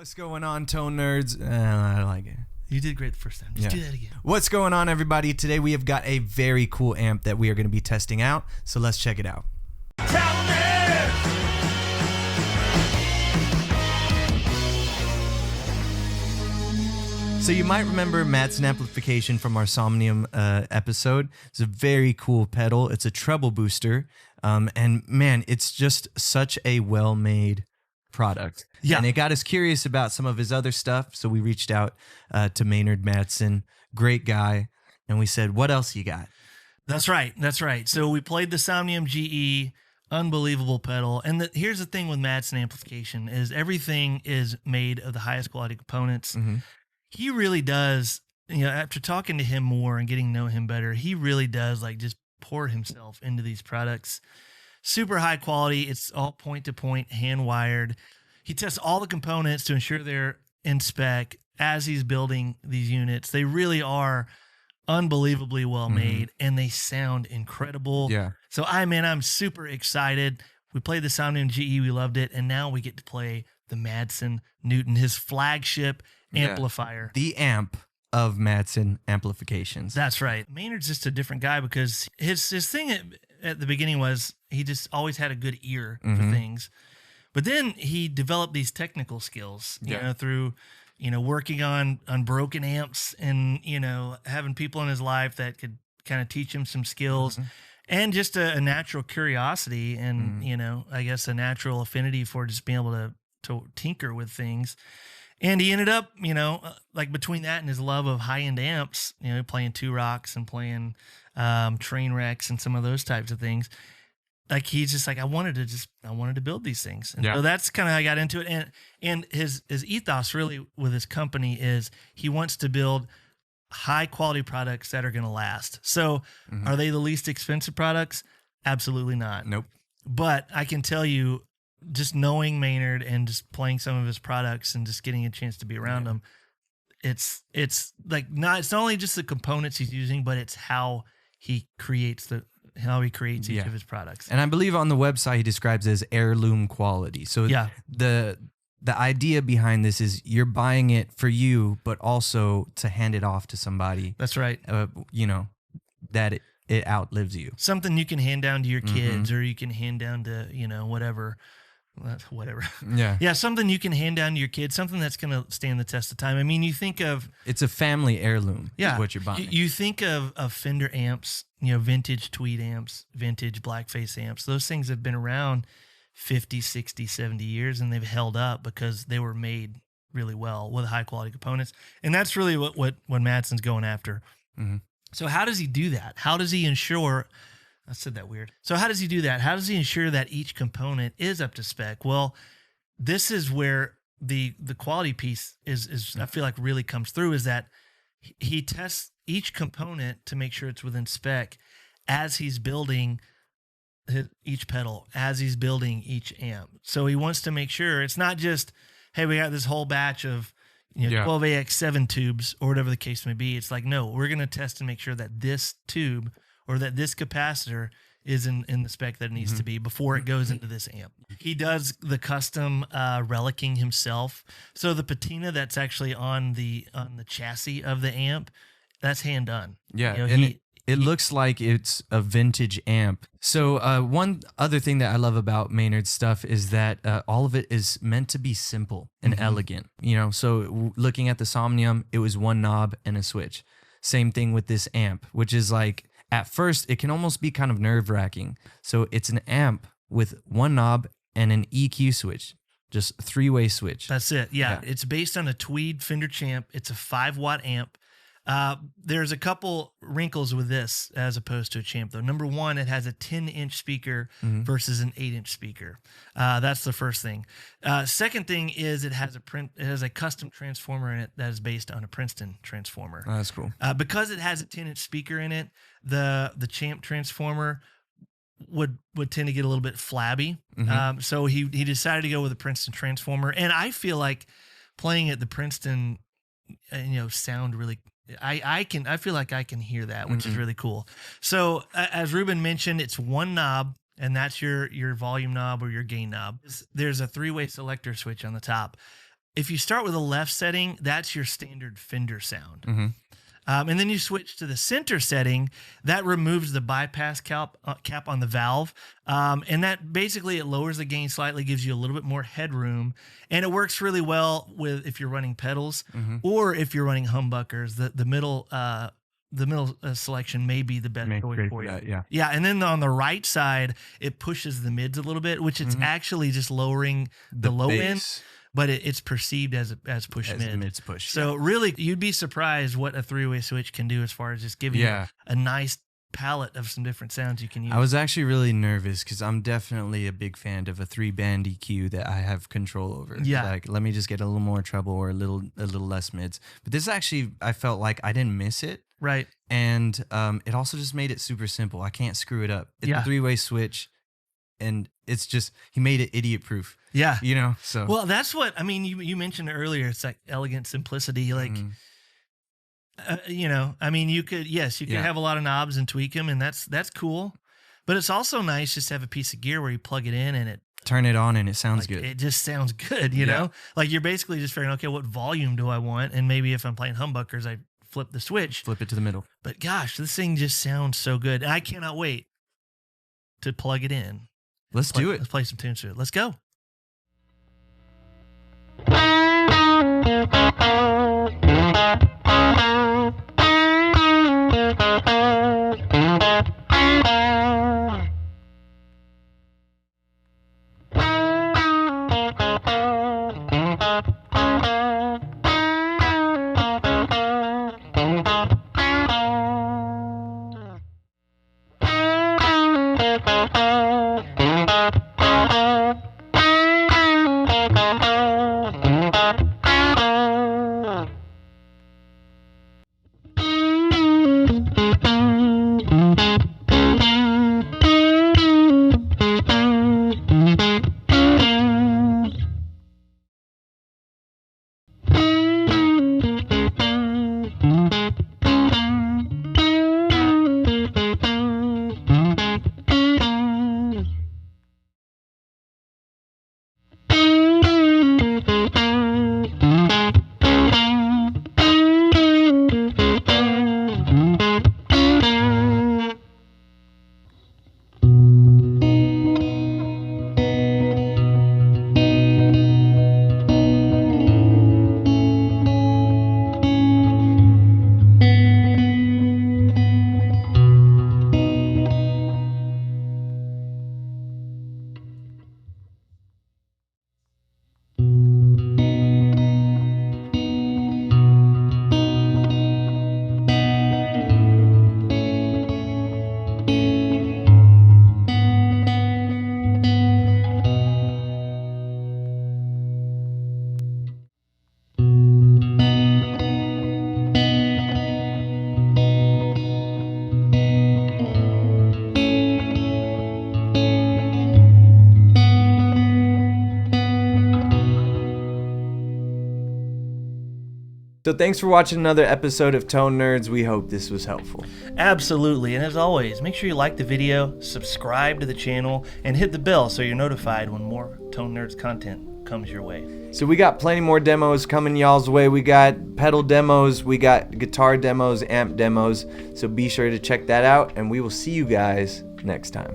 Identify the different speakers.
Speaker 1: What's going on, tone nerds? I like it.
Speaker 2: You did great the first time. Just do that again.
Speaker 1: What's going on, everybody? Today we have got a very cool amp that we are going to be testing out, so let's check it out. So you might remember Madsen Amplification from our Somnium episode. It's a very cool pedal. It's a treble booster. And man, it's just such a well-made product.
Speaker 2: Yeah.
Speaker 1: And it got us curious about some of his other stuff. So we reached out to Maynard Madsen, great guy. And we said, what else you got?
Speaker 2: That's right. That's right. So we played the Somnium GE, unbelievable pedal. And here's the thing with Madsen Amplification is everything is made of the highest quality components.
Speaker 1: Mm-hmm.
Speaker 2: He really does, after talking to him more and getting to know him better, he really does just pour himself into these products. Super high quality. It's all point-to-point, hand-wired. He tests all the components to ensure they're in spec as he's building these units. They really are unbelievably well made, and they sound incredible.
Speaker 1: Yeah.
Speaker 2: So I'm super excited. We played the Somnium GE. We loved it. And now we get to play the Madsen Newton, his flagship amplifier.
Speaker 1: The amp of Madsen Amplifications.
Speaker 2: That's right. Maynard's just a different guy because his thing at the beginning was he just always had a good ear for things. But then he developed these technical skills, through, working on broken amps and, having people in his life that could kind of teach him some skills and just a natural curiosity and, I guess a natural affinity for just being able to tinker with things. And he ended up, between that and his love of high-end amps, playing Two Rocks and playing train wrecks and some of those types of things. He's just I wanted to build these things. And so that's kind of how I got into it. And his ethos really with his company is he wants to build high quality products that are going to last. So are they the least expensive products? Absolutely not.
Speaker 1: Nope. But
Speaker 2: I can tell you, just knowing Maynard and just playing some of his products and just getting a chance to be around him, it's not only just the components he's using, but it's how he creates each of his products.
Speaker 1: And I believe on the website he describes it as heirloom quality. So the idea behind this is you're buying it for you, but also to hand it off to somebody.
Speaker 2: That's right.
Speaker 1: That it outlives you.
Speaker 2: Something you can hand down to your kids, or you can hand down to whatever. Yeah, something you can hand down to your kids, something that's going to stand the test of time. I mean, you think of...
Speaker 1: It's a family heirloom is what you're buying.
Speaker 2: You think of Fender amps, vintage Tweed amps, vintage Blackface amps. Those things have been around 50, 60, 70 years, and they've held up because they were made really well with high-quality components. And that's really what Madsen's going after. So how does he do that? How does he ensure... I said that weird. So how does he do that? How does he ensure that each component is up to spec? Well, this is where the quality piece is I feel like really comes through, is that he tests each component to make sure it's within spec as he's building each pedal, as he's building each amp. So he wants to make sure it's not just, hey, we got this whole batch of 12AX7 tubes or whatever the case may be. It's no, we're going to test and make sure that this tube or that this capacitor is in the spec that it needs to be before it goes into this amp. He does the custom relicking himself. So the patina that's actually on the chassis of the amp, that's hand done.
Speaker 1: Yeah, it looks like it's a vintage amp. So one other thing that I love about Maynard's stuff is that all of it is meant to be simple and elegant. So looking at the Somnium, it was one knob and a switch. Same thing with this amp, which is at first, it can almost be kind of nerve-wracking. So it's an amp with one knob and an EQ switch, just a three-way switch.
Speaker 2: That's it. Yeah. It's based on a Tweed Fender Champ. It's a 5-watt amp. There's a couple wrinkles with this as opposed to a Champ, though. Number one, it has a 10-inch speaker versus an 8-inch speaker. That's the first thing. Second thing is it has a custom transformer in it that is based on a Princeton transformer.
Speaker 1: Oh, that's cool.
Speaker 2: Because it has a 10-inch speaker in it, the Champ transformer would tend to get a little bit flabby. So he decided to go with a Princeton transformer, and I feel like playing at the Princeton, sound really. I feel like I can hear that, which is really cool. So as Ruben mentioned, it's one knob, and that's your volume knob or your gain knob. There's a 3-way selector switch on the top. if you start with a left setting, that's your standard Fender sound.
Speaker 1: Mm-hmm.
Speaker 2: And then you switch to the center setting, that removes the bypass cap on the valve. And that basically it lowers the gain slightly, gives you a little bit more headroom. And it works really well with if you're running pedals or if you're running humbuckers. The middle selection may be the best choice for you.
Speaker 1: That, yeah.
Speaker 2: Yeah. And then on the right side, it pushes the mids a little bit, which it's actually just lowering the low
Speaker 1: bass.
Speaker 2: end. But it's perceived as push mid.
Speaker 1: Mid's push.
Speaker 2: So really, you'd be surprised what a three-way switch can do as far as just giving you a nice palette of some different sounds you can use.
Speaker 1: I was actually really nervous because I'm definitely a big fan of a 3-band EQ that I have control over.
Speaker 2: Yeah.
Speaker 1: Like, let me just get a little more treble or a little less mids. But this actually, I felt like I didn't miss it.
Speaker 2: Right.
Speaker 1: And it also just made it super simple. I can't screw it up. It's a 3-way switch. And it's just, he made it idiot proof.
Speaker 2: Yeah.
Speaker 1: You know, so.
Speaker 2: Well, that's what, I mean, you mentioned earlier, it's like elegant simplicity. Like, you know, I mean, you could have a lot of knobs and tweak them, and that's cool. But it's also nice just to have a piece of gear where you plug it in and it.
Speaker 1: Turn it on and it sounds good.
Speaker 2: It just sounds good, you know? Like you're basically just figuring, okay, what volume do I want? And maybe if I'm playing humbuckers, I flip the switch.
Speaker 1: Flip it to the middle.
Speaker 2: But gosh, this thing just sounds so good. And I cannot wait to plug it in.
Speaker 1: Let's do it.
Speaker 2: Let's play some tunes to it. Let's go.
Speaker 3: So thanks for watching another episode of Tone Nerds. We hope this was helpful.
Speaker 2: Absolutely. And as always, make sure you like the video, subscribe to the channel, and hit the bell so you're notified when more Tone Nerds content comes your way.
Speaker 3: So we got plenty more demos coming y'all's way. We got pedal demos, we got guitar demos, amp demos. So be sure to check that out, and we will see you guys next time.